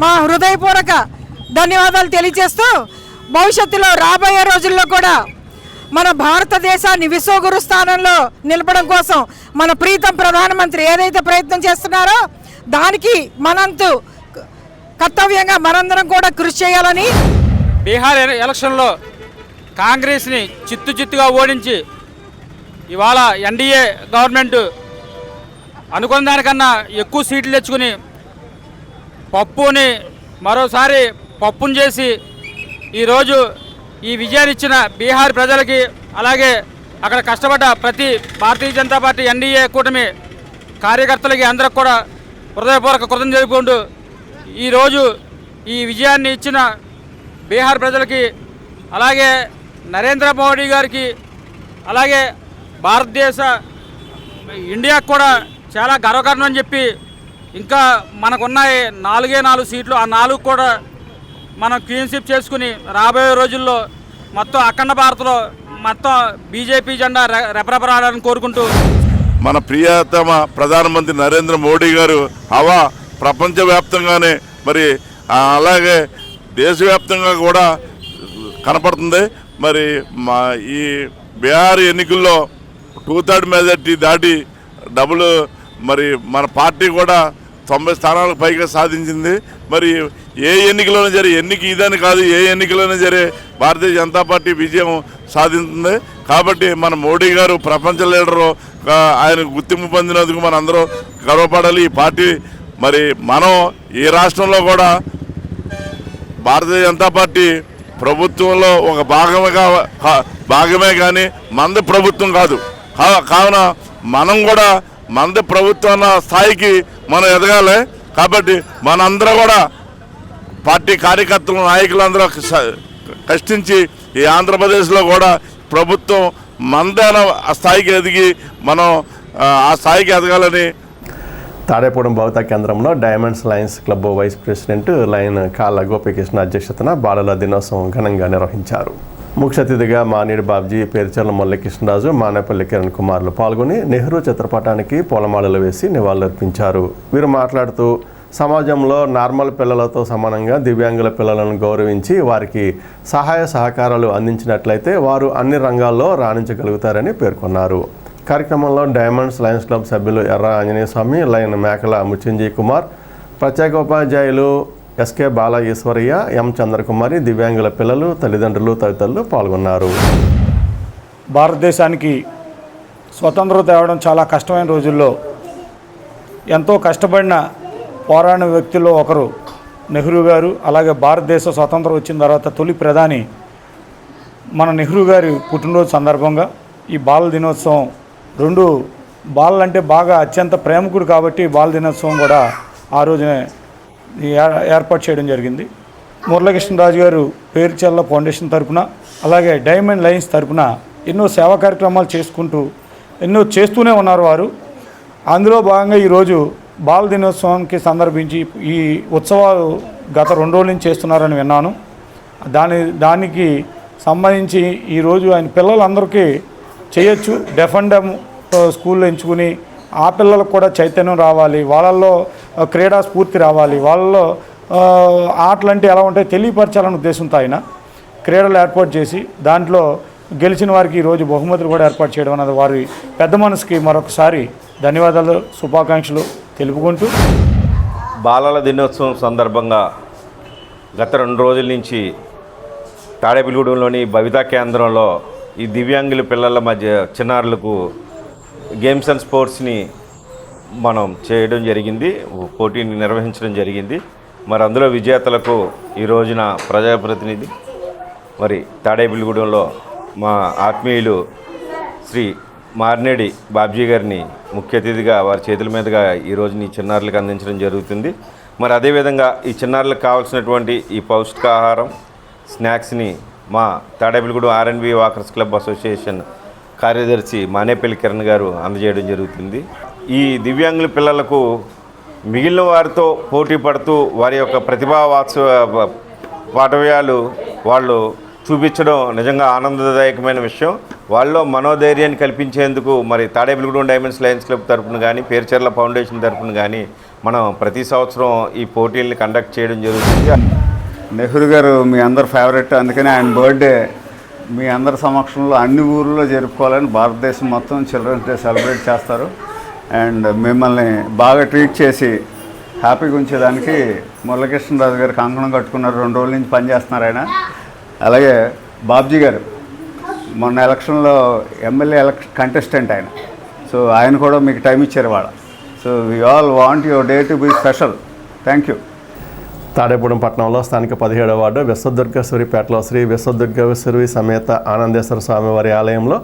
[SPEAKER 9] మా హృదయపూర్వక ధన్యవాదాలు తెలియజేస్తూ, భవిష్యత్తులో రాబోయే రోజుల్లో కూడా మన భారతదేశాన్ని విశ్వగురు స్థానంలో నిలపడం కోసం మన ప్రీతం ప్రధానమంత్రి ఏదైతే ప్రయత్నం చేస్తున్నారో దానికి మనంతు కర్తవ్యంగా మనందరం కూడా కృషి చేయాలని.
[SPEAKER 10] బీహార్ ఎలక్షన్లో కాంగ్రెస్ని చిత్తుగా ఓడించి ఇవాళ ఎన్డీఏ గవర్నమెంట్ అనుకున్న దానికన్నా ఎక్కువ సీట్లు తెచ్చుకుని పప్పుని మరోసారి పప్పును చేసి ఈరోజు ఈ విజయాన్ని ఇచ్చిన బీహార్ ప్రజలకి, అలాగే అక్కడ కష్టపడ్డ ప్రతి భారతీయ జనతా పార్టీ ఎన్డీఏ కూటమి కార్యకర్తలకి అందరికి కూడా హృదయపూర్వక కృతజ్ఞతలు తెలుపుకుంటూ ఈరోజు ఈ విజయాన్ని ఇచ్చిన బీహార్ ప్రజలకి, అలాగే నరేంద్ర మోడీ గారికి, అలాగే భారతదేశ ఇండియాకు కూడా చాలా గర్వకారణం అని చెప్పి, ఇంకా మనకున్నాయి 4 సీట్లు, ఆ 4 కూడా మనం క్లీన్షిప్ చేసుకుని రాబోయే రోజుల్లో మొత్తం అఖండ భారత్లో మొత్తం బీజేపీ జెండా రెపరెపరాడాలని కోరుకుంటూ,
[SPEAKER 11] మన ప్రియతమ ప్రధానమంత్రి నరేంద్ర మోడీ గారు హవా ప్రపంచవ్యాప్తంగానే మరి అలాగే దేశవ్యాప్తంగా కూడా కనపడుతుంది. మరి ఈ బీహార్ ఎన్నికల్లో 2/3 మెజార్టీ దాటి మరి మన పార్టీ కూడా 90 స్థానాలకు పైగా సాధించింది. మరి ఏ ఎన్నికలోనే సరే, ఇదని కాదు, ఏ ఎన్నికలోనే సరే భారతీయ జనతా పార్టీ విజయం సాధించింది. కాబట్టి మన మోడీ గారు ప్రపంచ లీడరు, ఆయన గుర్తింపు పొందినందుకు మన అందరూ గర్వపడాలి. ఈ పార్టీ మరి మనం ఈ రాష్ట్రంలో కూడా భారతీయ జనతా పార్టీ ప్రభుత్వంలో ఒక భాగమే కానీ మంది ప్రభుత్వం కాదు. కావున మనం కూడా మంది ప్రభుత్వం స్థాయికి మనం ఎదగాలి. కాబట్టి మనందరూ కూడా పార్టీ కార్యకర్తలు, నాయకులందరూ కష్టించి ఈ ఆంధ్రప్రదేశ్లో కూడా ప్రభుత్వం మందైన స్థాయికి ఎదిగి మనం ఆ స్థాయికి ఎదగాలని.
[SPEAKER 1] తాడేపూడెం భవతా కేంద్రంలో diamonds lions club vice president lion Kalla Gopikrishna అధ్యక్షతన బాలల దినోత్సవం ఘనంగా నిర్వహించారు. ముఖ్య అతిథిగా మానేడు బాబ్జీ, పేరుచర్ల మురళీకృష్ణరాజు, మానేపల్లి కిరణ్ కుమార్లు పాల్గొని నెహ్రూ చిత్రపటానికి పూలమాలలు వేసి నివాళులర్పించారు. వీరు మాట్లాడుతూ సమాజంలో నార్మల్ పిల్లలతో సమానంగా దివ్యాంగుల పిల్లలను గౌరవించి వారికి సహాయ సహకారాలు అందించినట్లయితే వారు అన్ని రంగాల్లో రాణించగలుగుతారని పేర్కొన్నారు. కార్యక్రమంలో డైమండ్స్ లయన్స్ క్లబ్ సభ్యులు ఎర్ర ఆంజనేయ స్వామి, లయన్ మేకల ముచింజీ కుమార్, ప్రత్యేకోపాధ్యాయులు ఎస్కే బాల ఈశ్వరయ్య, ఎం చంద్రకుమారి, దివ్యాంగుల పిల్లలు, తల్లిదండ్రులు తదితరులు పాల్గొన్నారు.
[SPEAKER 12] భారతదేశానికి స్వతంత్రత తేవడం చాలా కష్టమైన రోజుల్లో ఎంతో కష్టపడిన పోరాడిన వ్యక్తుల్లో ఒకరు నెహ్రూ గారు. అలాగే భారతదేశ స్వతంత్రం వచ్చిన తర్వాత తొలి ప్రధాని మన నెహ్రూ గారి పుట్టినరోజు సందర్భంగా ఈ బాల దినోత్సవం, రెండు బాలలంటే బాగా అత్యంత ప్రేమకుడు కాబట్టి బాల దినోత్సవం కూడా ఆ రోజునే ఏర్పాటు చేయడం జరిగింది. మురళీకృష్ణరాజు గారు పేరుచర్ల ఫౌండేషన్ తరఫున, అలాగే డైమండ్ లయన్స్ తరఫున ఎన్నో సేవా కార్యక్రమాలు చేస్తూనే ఉన్నారు వారు. అందులో భాగంగా ఈరోజు బాల దినోత్సవానికి సందర్భించి ఈ ఉత్సవాలు గత 2 రోజుల నుంచి చేస్తున్నారని విన్నాను. దానికి సంబంధించి ఈరోజు ఆయన పిల్లలందరికీ చేయొచ్చు. డెఫ్ అండ్ డమ్ స్కూల్లో ఎంచుకుని ఆ పిల్లలకు కూడా చైతన్యం రావాలి, వాళ్ళల్లో క్రీడా స్ఫూర్తి రావాలి, వాళ్ళలో ఆటలంటే ఎలా ఉంటాయో తెలియపరచాలనే ఉద్దేశంతో ఆయన క్రీడలు ఏర్పాటు చేసి దాంట్లో గెలిచిన వారికి ఈరోజు బహుమతులు కూడా ఏర్పాటు చేయడం అన్నది వారి పెద్ద మనసుకి మరొకసారి ధన్యవాదాలు, శుభాకాంక్షలు తెలుపుకుంటూ.
[SPEAKER 13] బాలల దినోత్సవం సందర్భంగా గత 2 రోజుల నుంచి తాడేపల్లిగూడెంలోని భవితా కేంద్రంలో ఈ దివ్యాంగుల పిల్లల మధ్య చిన్నారులకు గేమ్స్ అండ్ స్పోర్ట్స్ని మనం చేయడం జరిగింది, పోటీని నిర్వహించడం జరిగింది. మరి అందులో విజేతలకు ఈ రోజున ప్రజాప్రతినిధి మరి తాడేపల్లిగూడెంలో మా ఆత్మీయులు శ్రీ మార్నేడి బాబ్జీ గారిని ముఖ్య అతిథిగా వారి చేతుల మీదుగా ఈ రోజుని చిన్నారులకు అందించడం జరుగుతుంది. మరి అదేవిధంగా ఈ చిన్నారులకు కావాల్సినటువంటి ఈ పౌష్టికాహారం స్నాక్స్ని మా తాడేపల్లిగూడెం ఆర్ఎండ్బి వాకర్స్ క్లబ్ అసోసియేషన్ కార్యదర్శి మానేపల్లి కిరణ్ గారు అందజేయడం జరుగుతుంది. ఈ దివ్యాంగుల పిల్లలకు మిగిలిన వారితో పోటీ పడుతూ వారి యొక్క ప్రతిభా పాఠవ్యాలు వాళ్ళు చూపించడం నిజంగా ఆనందదాయకమైన విషయం. వాళ్ళలో మనోధైర్యాన్ని కల్పించేందుకు మరి తాడేపల్లిగూడెం డైమండ్స్ లయన్స్ క్లబ్ తరఫున కానీ పేరుచర్ల ఫౌండేషన్ తరఫున కానీ మనం ప్రతి సంవత్సరం ఈ పోటీల్ని కండక్ట్ చేయడం జరుగుతుంది.
[SPEAKER 14] నెహ్రూ గారు మీ అందరు ఫేవరెట్, అందుకని ఆయన బర్త్డే మీ అందరి సమక్షంలో అన్ని ఊర్లో జరుపుకోవాలని భారతదేశం మొత్తం చిల్డ్రన్స్ డే సెలబ్రేట్ చేస్తారు. అండ్ మిమ్మల్ని బాగా ట్రీట్ చేసి హ్యాపీగా ఉంచేదానికి మురళీకృష్ణరాజు గారు కంకణం కట్టుకున్నారు. 2 రోజుల నుంచి పనిచేస్తున్నారు ఆయన. అలాగే బాబ్జీ గారు మొన్న ఎలక్షన్లో ఎమ్మెల్యే కంటెస్టెంట్ ఆయన. సో ఆయన కూడా మీకు టైం ఇచ్చారు వాళ్ళ. So we all want your day to be special. Thank you.
[SPEAKER 1] Tadepudem పట్టణంలో స్థానిక 17వ వార్డు విశ్వదుర్గేశ్వరిపేటలో శ్రీ విశ్వదుర్గేశ్వరి సమేత ఆనందేశ్వర స్వామివారి ఆలయంలో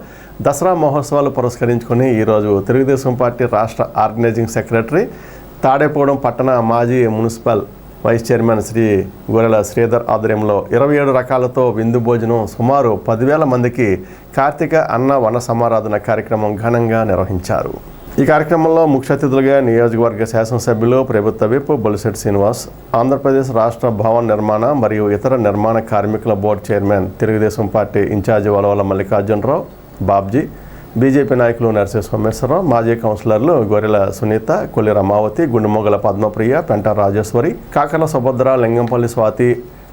[SPEAKER 1] దసరా మహోత్సవాలు పురస్కరించుకొని ఈరోజు తెలుగుదేశం పార్టీ రాష్ట్ర ఆర్గనైజింగ్ సెక్రటరీ, తాడేపూడెం పట్టణ మాజీ మున్సిపల్ వైస్ చైర్మన్ శ్రీ గొర్రెల శ్రీధర్ ఆధ్వర్యంలో 27 రకాలతో విందు భోజనం సుమారు 10,000 మందికి కార్తీక అన్న వన సమారాధన కార్యక్రమం ఘనంగా నిర్వహించారు. ఈ కార్యక్రమంలో ముఖ్య అతిథులుగా నియోజకవర్గ శాసనసభ్యులు, ప్రభుత్వ విప్ బొలిశెట్టి శ్రీనివాస్, ఆంధ్రప్రదేశ్ రాష్ట్ర భవన నిర్మాణ మరియు ఇతర నిర్మాణ కార్మికుల board chairman, Telugu Desam party incharge Valavala Mallikarjunarao, Babji, BJP నాయకులు నరసింహ సోమేశ్వరరావు, మాజీ కౌన్సిలర్లు గొర్రెల సునీత, కొల్లి రమావతి, గుండుమొగల పద్మప్రియ, పెంట రాజేశ్వరి, కాకల సుభద్ర, లింగంపల్లి స్వాతి,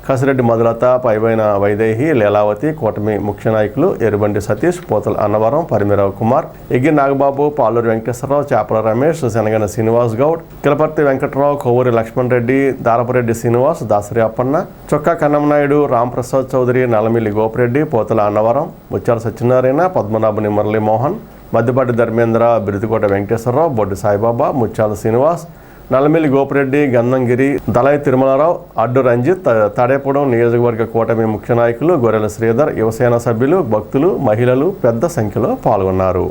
[SPEAKER 1] కసిరెడ్డి మధులత, పైబైన వైదేహి, లీలావతి, కూటమి ముఖ్య నాయకులు ఎరుబండి సతీష్, పోతల అన్నవరం, పరిమిరావు కుమార్, ఎగ్గి నాగబాబు, పాలూరు వెంకటేశ్వరరావు, చేపల రమేష్, శనగన శ్రీనివాస్ గౌడ్, కిలపర్తి వెంకటరావు, కొవ్వూరి లక్ష్మణ్ రెడ్డి, దారపరెడ్డి శ్రీనివాస్, దాసరి అప్పన్న, చొక్కా కన్నమనాయుడు, రాంప్రసాద్ చౌదరి, నల్లమిల్లి గోపిరెడ్డి, పోతల అన్నవరం, ముత్యాల సత్యనారాయణ, పద్మనాభుని మురళీమోహన్, మద్దిపాటి ధర్మేంద్ర, బిరుదుకోట వెంకటేశ్వరరావు, బొడ్డి సాయిబాబా, ముత్యాల శ్రీనివాస్, నల్లమిల్లి గోపిరెడ్డి, గన్నంగిరి, దళాయి తిరుమలరావు, అడ్డు రంజిత్, తాడేపూడెం నియోజకవర్గ కూటమి ముఖ్య నాయకులు గొర్రెల శ్రీధర్, యువసేన సభ్యులు, భక్తులు, మహిళలు పెద్ద సంఖ్యలో పాల్గొన్నారు.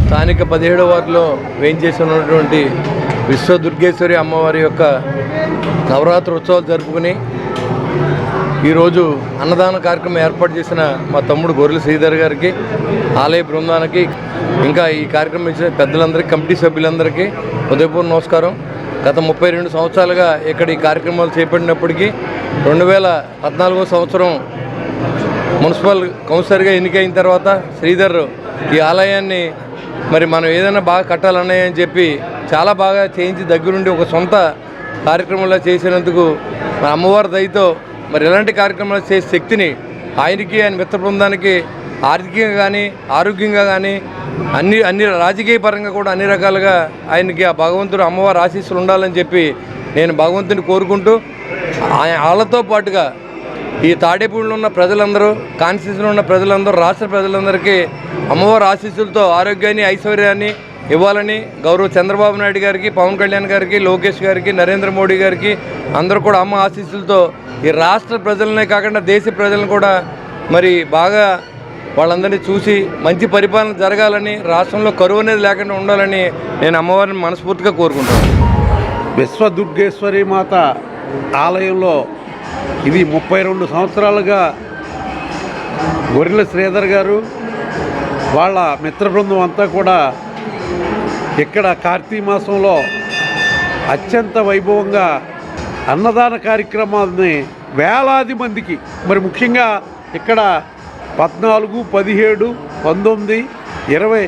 [SPEAKER 2] స్థానిక 17వ వార్డులో వేయించేసి ఉన్నటువంటి విశ్వదుర్గేశ్వరి అమ్మవారి యొక్క నవరాత్రి ఉత్సవాలు జరుపుకుని ఈరోజు అన్నదాన కార్యక్రమం ఏర్పాటు చేసిన మా తమ్ముడు గొర్రెల శ్రీధర్ గారికి, ఆలయ బృందానికి, ఇంకా ఈ కార్యక్రమం ఇచ్చిన పెద్దలందరికీ, కమిటీ సభ్యులందరికీ హృదయపూర్వక నమస్కారం. గత 32 సంవత్సరాలుగా ఇక్కడ ఈ కార్యక్రమాలు చేపట్టినప్పటికీ 2014 సంవత్సరం మున్సిపల్ కౌన్సిలర్గా ఎన్నికైన తర్వాత శ్రీధర్ ఈ ఆలయాన్ని మరి మనం ఏదైనా బాగా కట్టాలన్నాయని చెప్పి చాలా బాగా చేయించి దగ్గరుండి ఒక సొంత కార్యక్రమంలో చేసినందుకు మన అమ్మవారి దయతో మరి ఎలాంటి కార్యక్రమాలు చేసే శక్తిని ఆయనకి, ఆయన మిత్ర బృందానికి ఆర్థికంగా కానీ ఆరోగ్యంగా కానీ అన్ని రాజకీయ పరంగా కూడా అన్ని రకాలుగా ఆయనకి ఆ భగవంతుడు అమ్మవారి ఆశీస్సులు ఉండాలని చెప్పి నేను భగవంతుని కోరుకుంటూ వాళ్ళతో పాటుగా ఈ తాడేపూడిలో ఉన్న ప్రజలందరూ, కాన్స్టిట్యూన్సీలో ఉన్న ప్రజలందరూ, రాష్ట్ర ప్రజలందరికీ అమ్మవారి ఆశీస్సులతో ఆరోగ్యాన్ని, ఐశ్వర్యాన్ని ఇవ్వాలని గౌరవ చంద్రబాబు నాయుడు గారికి, పవన్ కళ్యాణ్ గారికి, లోకేష్ గారికి, నరేంద్ర మోడీ గారికి అందరూ కూడా అమ్మ ఆశీస్సులతో ఈ రాష్ట్ర ప్రజలనే కాకుండా దేశ ప్రజలను కూడా మరి బాగా వాళ్ళందరినీ చూసి మంచి పరిపాలన జరగాలని, రాష్ట్రంలో కరువు అనేది లేకుండా ఉండాలని నేను అమ్మవారిని మనస్ఫూర్తిగా కోరుకుంటాను.
[SPEAKER 7] విశ్వదుర్గేశ్వరి మాత ఆలయంలో ఇది 32 సంవత్సరాలుగా గొర్రెల శ్రీధర్ గారు వాళ్ళ మిత్ర బృందం అంతా కూడా ఇక్కడ కార్తీక మాసంలో అత్యంత వైభవంగా అన్నదాన కార్యక్రమాలని వేలాది మందికి, మరి ముఖ్యంగా ఇక్కడ 14, 17, 19, 20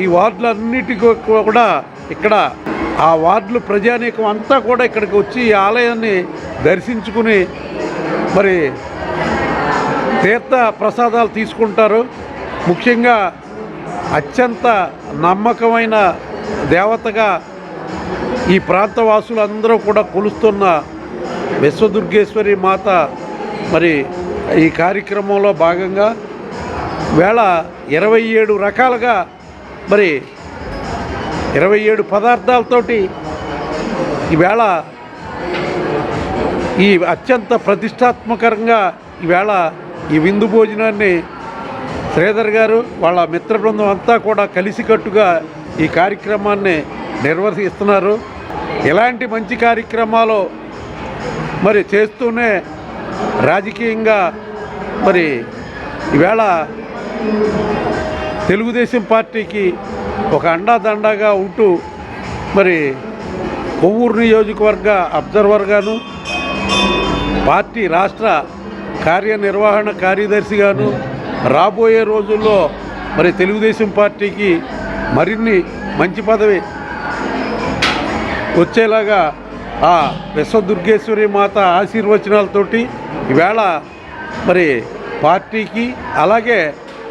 [SPEAKER 7] ఈ వార్డులన్నిటికీ కూడా ఇక్కడ ఆ వార్డుల ప్రజానీకం అంతా కూడా ఇక్కడికి వచ్చి ఈ ఆలయాన్ని దర్శించుకుని మరి తీర్థ ప్రసాదాలు తీసుకుంటారు. ముఖ్యంగా అత్యంత నమ్మకమైన దేవతగా ఈ ప్రాంతవాసులందరూ కూడా కొలుస్తున్న విశ్వదుర్గేశ్వరి మాత మరి ఈ కార్యక్రమంలో భాగంగా వేళ 27 రకాలుగా మరి 27 పదార్థాలతోటి ఈవేళ ఈ అత్యంత ప్రతిష్టాత్మకంగా ఈవేళ ఈ విందు భోజనాన్ని శ్రీధర్ గారు వాళ్ళ మిత్ర బృందం అంతా కూడా కలిసికట్టుగా ఈ కార్యక్రమాన్ని నిర్వహిస్తున్నారు. ఇలాంటి మంచి కార్యక్రమాలు మరి చేస్తూనే రాజకీయంగా మరి ఈవేళ తెలుగుదేశం పార్టీకి ఒక అండాదండగా ఉంటూ మరి కొవ్వూరు నియోజకవర్గ అబ్జర్వర్గాను, పార్టీ రాష్ట్ర కార్యనిర్వహణ కార్యదర్శిగాను రాబోయే రోజుల్లో మరి తెలుగుదేశం పార్టీకి మరిన్ని మంచి పదవి వచ్చేలాగా ఆ విశ్వదుర్గేశ్వరి మాత ఆశీర్వచనాలతోటి ఈవేళ మరి పార్టీకి అలాగే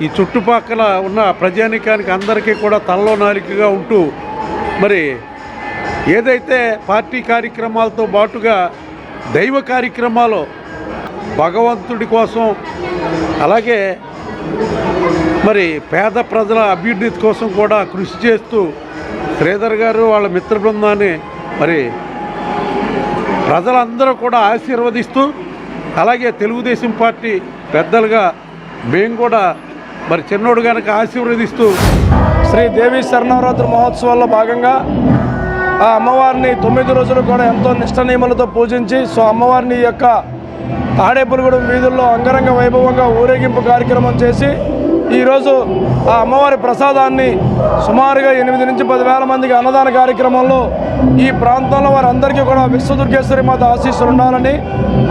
[SPEAKER 7] ఈ చుట్టుపక్కల ఉన్న ప్రజానీకానికి అందరికీ కూడా తలలో నాలికగా ఉంటూ మరి ఏదైతే పార్టీ కార్యక్రమాలతో పాటుగా దైవ కార్యక్రమాలు భగవంతుడి కోసం అలాగే మరి పేద ప్రజల అభ్యున్నతి కోసం కూడా కృషి చేస్తూ శ్రీధర్ గారు వాళ్ళ మిత్ర బృందాన్ని మరి ప్రజలందరూ కూడా ఆశీర్వదిస్తూ అలాగే తెలుగుదేశం పార్టీ పెద్దలుగా మేము కూడా మరి చిన్నోడు కనుక ఆశీర్వదిస్తూ
[SPEAKER 12] శ్రీ దేవి శరణవరాత్రి మహోత్సవాల్లో భాగంగా ఆ అమ్మవారిని 9 రోజులు కూడా ఎంతో నిష్ట నియమాలతో పూజించి అమ్మవారిని యొక్క తాడేపల్లిగూడెం వీధుల్లో అంగరంగ వైభవంగా ఊరేగింపు కార్యక్రమం చేసి ఈరోజు ఆ అమ్మవారి ప్రసాదాన్ని సుమారుగా 8 నుంచి 10,000 మందికి అన్నదాన కార్యక్రమంలో ఈ ప్రాంతంలో వారందరికీ కూడా విశ్వదుర్గేశ్వరి మాత ఆశీస్సులు ఉండాలని,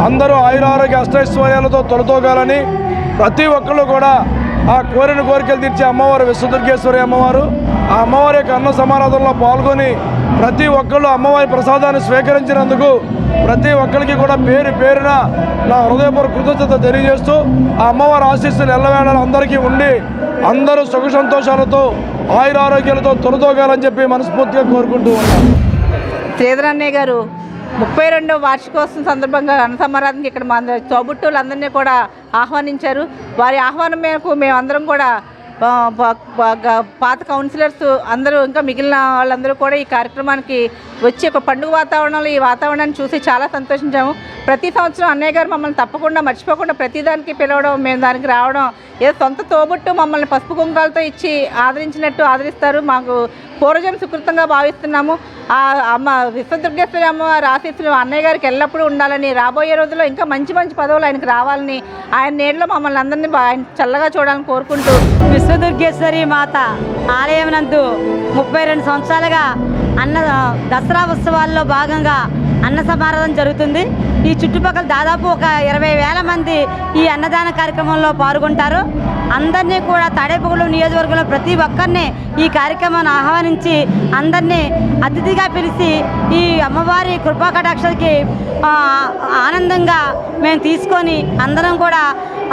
[SPEAKER 12] అందరూ ఆయురారోగ్య అష్టైశ్వర్యాలతో తొలతూగాలని, ప్రతి ఒక్కళ్ళు కూడా ఆ కోరిన కోరికలు తీర్చే అమ్మవారు విశ్వదుర్గేశ్వరి అమ్మవారు. ఆ అమ్మవారి యొక్క అన్న సమారాధనలో పాల్గొని ప్రతి ఒక్కళ్ళు అమ్మవారి ప్రసాదాన్ని స్వీకరించినందుకు ప్రతి ఒక్కరికి కూడా పేరు పేరున నా హృదయపూర్వక కృతజ్ఞత తెలియజేస్తూ ఆ అమ్మవారి ఆశీస్సులు ఎల్లవేళలా అందరికీ ఉండి అందరూ సుఖ సంతోషాలతో ఆయురారోగ్యాలతో తొలతోగాలని చెప్పి మనస్ఫూర్తిగా కోరుకుంటూ ఉన్నాను.
[SPEAKER 15] శ్రీధర్ అన్నయ్య గారు 32వ వార్షికోత్సవం సందర్భంగా అన్నసమారాధనకి ఇక్కడ మా తోబుట్టువులందరినీ కూడా ఆహ్వానించారు. వారి ఆహ్వానం మేరకు మేమందరం కూడా పాత కౌన్సిలర్స్ అందరూ ఇంకా మిగిలిన వాళ్ళందరూ కూడా ఈ కార్యక్రమానికి వచ్చి ఒక పండుగ వాతావరణంలో ఈ వాతావరణాన్ని చూసి చాలా సంతోషించాము. ప్రతి సంవత్సరం అన్నయ్య గారు మమ్మల్ని తప్పకుండా మర్చిపోకుండా ప్రతిదానికి పిలవడం, మేము దానికి రావడం, ఏదో సొంత తోబుట్టు మమ్మల్ని పసుపు కుంకాలతో ఇచ్చి ఆదరించినట్టు ఆదరిస్తారు. మాకు పూర్వజన్మ సుకృతంగా భావిస్తున్నాము. ఆ అమ్మ విశ్వదుర్గేశ్వరి అమ్మవారి ఆశీస్సులు అన్నయ్య గారికి ఎల్లప్పుడూ ఉండాలని, రాబోయే రోజుల్లో ఇంకా మంచి మంచి పదవులు ఆయనకు రావాలని, ఆయన నేడులో మమ్మల్ని అందరినీ ఆయన చల్లగా చూడాలని కోరుకుంటూ
[SPEAKER 16] విశ్వదుర్గేశ్వరి మాత ఆలయం నందు 32 సంవత్సరాలుగా దసరా ఉత్సవాల్లో భాగంగా అన్న సమారాధన జరుగుతుంది. ఈ చుట్టుపక్కల దాదాపు ఒక 20,000 మంది ఈ అన్నదాన కార్యక్రమంలో పాల్గొంటారు. అందరినీ కూడా తాడేపల్లి నియోజకవర్గంలో ప్రతి ఒక్కరిని ఈ కార్యక్రమాన్ని ఆహ్వానించి అందరినీ అతిథిగా పిలిచి ఈ అమ్మవారి కృపా కటాక్షాలకి ఆనందంగా మేము తీసుకొని అందరం కూడా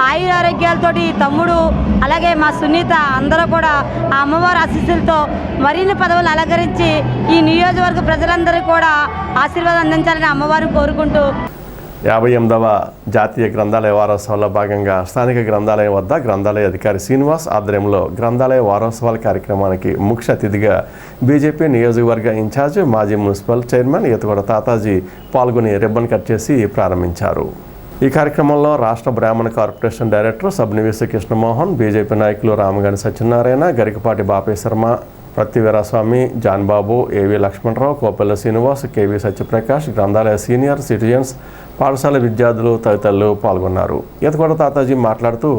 [SPEAKER 16] ఆయురారోగ్యాలతోటి తమ్ముడు అలాగే మా సునీత అందరూ కూడా ఆ అమ్మవారి ఆశీస్సులతో మరిన్ని పదవులు అలంకరించి ఈ నియోజకవర్గ ప్రజలందరూ కూడా ఆశీర్వాదం అందించాలని అమ్మవారిని కోరుకుంటూ
[SPEAKER 1] 58వ జాతీయ గ్రంథాలయ వారోత్సవాల్లో భాగంగా స్థానిక గ్రంథాలయం వద్ద గ్రంథాలయ అధికారి శ్రీనివాస్ ఆధ్వర్యంలో గ్రంథాలయ వారోత్సవాల కార్యక్రమానికి ముఖ్య అతిథిగా బీజేపీ నియోజకవర్గ ఇన్ఛార్జ్ మాజీ మున్సిపల్ చైర్మన్ ఈతగొడ తాతాజీ పాల్గొని రిబ్బన్ కట్ చేసి ప్రారంభించారు. ఈ కార్యక్రమంలో రాష్ట్ర బ్రాహ్మణ కార్పొరేషన్ డైరెక్టర్ సబ్నివేశ కృష్ణమోహన్, బీజేపీ నాయకులు రామగాని సత్యనారాయణ, గరికపాటి బాపే శర్మ, ప్రతి వీరాస్వామి, జాన్బాబు, ఏవి లక్ష్మణరావు, కోపెల్ల శ్రీనివాస్, కేవీ సత్యప్రకాష్, గ్రంథాలయ సీనియర్ సిటిజన్స్, పాఠశాల విద్యార్థులు తదితరులు పాల్గొన్నారు. ఈతగొడ తాతాజీ మాట్లాడుతూ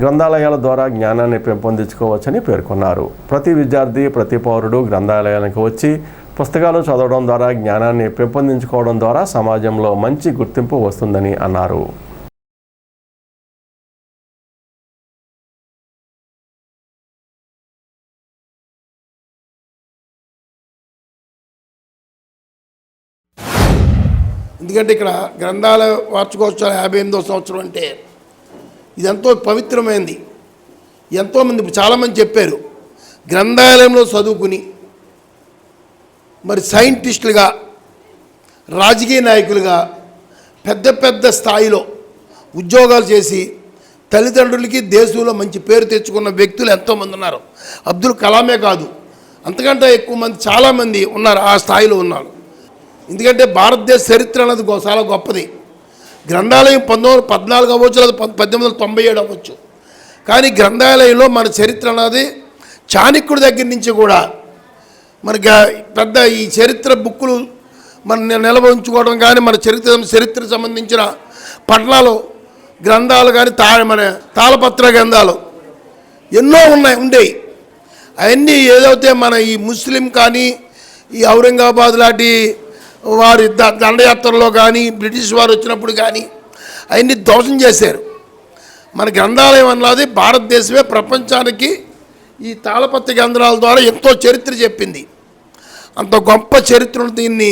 [SPEAKER 1] గ్రంథాలయాల ద్వారా జ్ఞానాన్ని పెంపొందించుకోవచ్చని పేర్కొన్నారు. ప్రతి విద్యార్థి, ప్రతి పౌరుడు గ్రంథాలయానికి వచ్చి పుస్తకాలు చదవడం ద్వారా జ్ఞానాన్ని పెంపొందించుకోవడం ద్వారా సమాజంలో మంచి గుర్తింపు వస్తుందని అన్నారు.
[SPEAKER 8] ఎందుకంటే ఇక్కడ గ్రంథాలయ వార్షికోత్సవం 58వ సంవత్సరం అంటే ఇది ఎంతో పవిత్రమైనది. ఎంతోమంది ఇప్పుడు చాలామంది చెప్పారు గ్రంథాలయంలో చదువుకుని మరి సైంటిస్టులుగా, రాజకీయ నాయకులుగా పెద్ద పెద్ద స్థాయిలో ఉద్యోగాలు చేసి తల్లిదండ్రులకి దేశంలో మంచి పేరు తెచ్చుకున్న వ్యక్తులు ఎంతోమంది ఉన్నారు. అబ్దుల్ కలామే కాదు, అంతకంటే ఎక్కువ మంది చాలామంది ఉన్నారు, ఆ స్థాయిలో ఉన్నారు. ఎందుకంటే భారతదేశ చరిత్ర అనేది చాలా గొప్పది. గ్రంథాలయం 1914 అవ్వచ్చు, లేదా 1897 అవ్వచ్చు, కానీ గ్రంథాలయంలో మన చరిత్ర అనేది చాణక్యుడి దగ్గర నుంచి కూడా మనకి పెద్ద ఈ చరిత్ర బుక్కులు మన నిల్వ ఉంచుకోవడం కానీ, మన చరిత్ర సంబంధించిన పట్టణాలు గ్రంథాలు కానీ, మన తాళపత్ర గ్రంథాలు ఎన్నో ఉండేవి. అవన్నీ ఏదైతే మన ఈ ముస్లిం కానీ, ఈ ఔరంగాబాద్ లాంటి వారి దండయాత్రలో కానీ, బ్రిటిష్ వారు వచ్చినప్పుడు కానీ అవన్నీ దోషం చేశారు. మన గ్రంథాలయం అన్నది భారతదేశమే ప్రపంచానికి ఈ తాళపత్ర గ్రంథాల ద్వారా ఎంతో చరిత్ర చెప్పింది. అంత గొప్ప చరిత్రను దీన్ని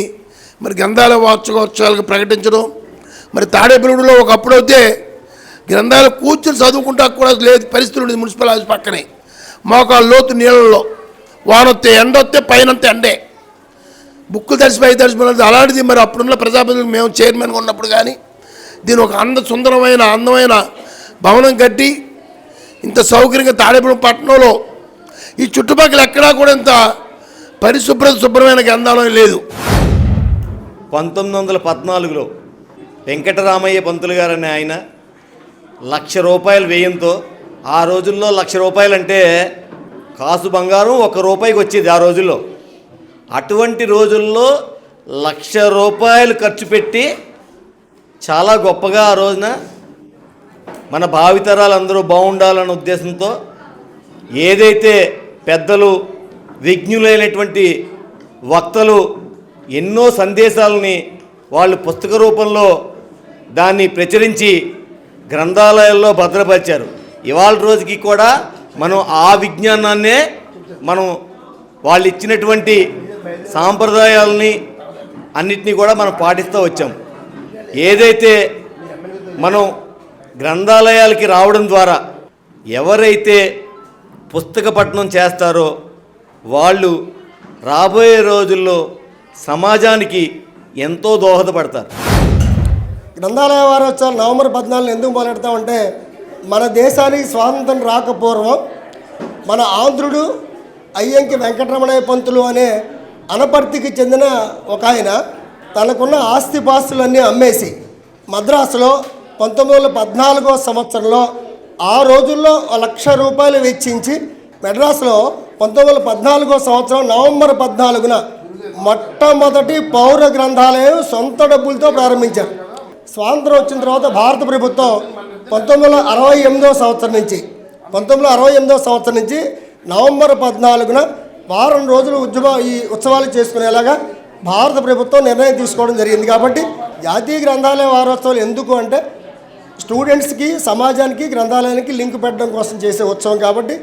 [SPEAKER 8] మరి గ్రంథాలయ వార్షికోత్సవాలకు ప్రకటించడం. మరి తాడేపల్లిలో ఒకప్పుడు అయితే గ్రంథాలయం కూర్చుని చదువుకుంటా కూడా లేదు పరిస్థితులు ఉండేది. మున్సిపల్ ఆఫీస్ పక్కనే మోకాళ్ళ లోతు నీళ్ళల్లో వానొస్తే ఎండొస్తే పైనంతే ఎండే, బుక్కులు తడిసిపోయి అలాంటిది. మరి అప్పుడున్న ప్రజాప్రతినిధులు మేము చైర్మన్గా ఉన్నప్పుడు కానీ దీని ఒక అందమైన భవనం కట్టి ఇంత సౌకర్యంగా తాడేపల్లి పట్టణంలో ఈ చుట్టుపక్కల ఎక్కడా కూడా ఇంత శుభ్రమైన గ్రంథాలయం లేదు.
[SPEAKER 17] 1914లో వెంకటరామయ్య పంతులు గారు అనే ఆయన ₹1,00,000 వ్యయంతో, ఆ రోజుల్లో ₹1,00,000 అంటే కాసు బంగారం ₹1 వచ్చేది ఆ రోజుల్లో. అటువంటి రోజుల్లో ₹1,00,000 ఖర్చు పెట్టి చాలా గొప్పగా ఆ రోజున మన భావితరాలందరూ బాగుండాలన్న ఉద్దేశంతో ఏదైతే పెద్దలు విజ్ఞులైనటువంటి వక్తలు ఎన్నో సందేశాలని వాళ్ళు పుస్తక రూపంలో దాన్ని ప్రచురించి గ్రంథాలయాల్లో భద్రపరిచారు. ఇవాళ రోజుకి కూడా మనం ఆ విజ్ఞానాన్నే మనం వాళ్ళు ఇచ్చినటువంటి సాంప్రదాయాలని అన్నిటినీ కూడా మనం పాటిస్తూ వచ్చాం. ఏదైతే మనం గ్రంథాలయాలకి రావడం ద్వారా ఎవరైతే పుస్తక పఠనం చేస్తారో వాళ్ళు రాబోయే రోజుల్లో సమాజానికి ఎంతో దోహదపడతారు.
[SPEAKER 8] గ్రంథాలయ వారోత్సవాలు నవంబర్ 14 ఎందుకు మొదలెడతామంటే మన దేశానికి స్వాతంత్రం రాకపూర్వం మన ఆంధ్రుడు అయ్యంకి వెంకటరమణయ్య పంతులు అనే అనపర్తికి చెందిన ఒక ఆయన తనకున్న ఆస్తిపాస్తులన్నీ అమ్మేసి మద్రాసులో 1914 సంవత్సరంలో ఆ రోజుల్లో 1,00,000 రూపాయలు వెచ్చించి మెడ్రాస్లో 1914 సంవత్సరం నవంబర్ 14న మొట్టమొదటి పౌర గ్రంథాలయం సొంత డబ్బులతో ప్రారంభించారు. స్వాతంత్రం వచ్చిన తర్వాత భారత ప్రభుత్వం 1968 సంవత్సరం నుంచి నవంబర్ 14న వారం రోజులు ఈ ఉత్సవాలు చేసుకునేలాగా భారత ప్రభుత్వం నిర్ణయం తీసుకోవడం జరిగింది. కాబట్టి జాతీయ గ్రంథాలయ వారోత్సవాలు ఎందుకు అంటే స్టూడెంట్స్కి, సమాజానికి, గ్రంథాలయానికి లింక్ పెట్టడం కోసం చేసే ఉత్సవం. కాబట్టి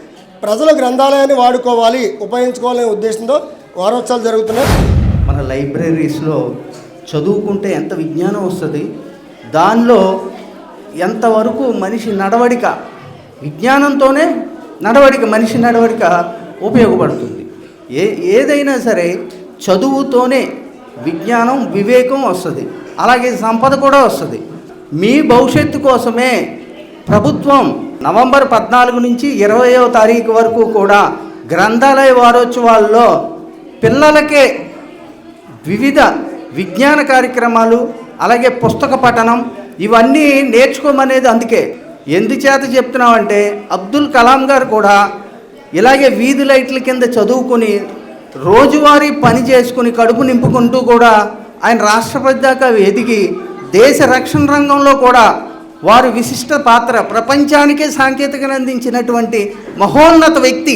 [SPEAKER 8] ప్రజలు గ్రంథాలయాన్ని వాడుకోవాలి, ఉపయోగించుకోవాలనే ఉద్దేశంతో వారోత్సవాలు జరుగుతున్నాయి.
[SPEAKER 18] మన లైబ్రరీస్లో చదువుకుంటే ఎంత విజ్ఞానం వస్తుంది, దానిలో ఎంతవరకు మనిషి నడవడిక, విజ్ఞానంతోనే మనిషి నడవడిక ఉపయోగపడుతుంది. ఏదైనా సరే చదువుతోనే విజ్ఞానం, వివేకం వస్తుంది, అలాగే సంపద కూడా వస్తుంది. మీ భవిష్యత్తు కోసమే ప్రభుత్వం నవంబర్ 14 నుంచి 20వ తారీఖు వరకు కూడా గ్రంథాలయ వారోత్సవాల్లో పిల్లలకే వివిధ విజ్ఞాన కార్యక్రమాలు, అలాగే పుస్తక పఠనం ఇవన్నీ నేర్చుకోమనేది. అందుకే ఎందుచేత చెప్తున్నామంటే అబ్దుల్ కలాం గారు కూడా ఇలాగే వీధి లైట్ల కింద చదువుకుని రోజువారీ పని చేసుకుని కడుపు నింపుకుంటూ కూడా ఆయన రాష్ట్రపతి దాకా ఎదిగి దేశ రక్షణ రంగంలో కూడా వారు విశిష్ట పాత్ర, ప్రపంచానికే సాంకేతికను అందించినటువంటి మహోన్నత వ్యక్తి.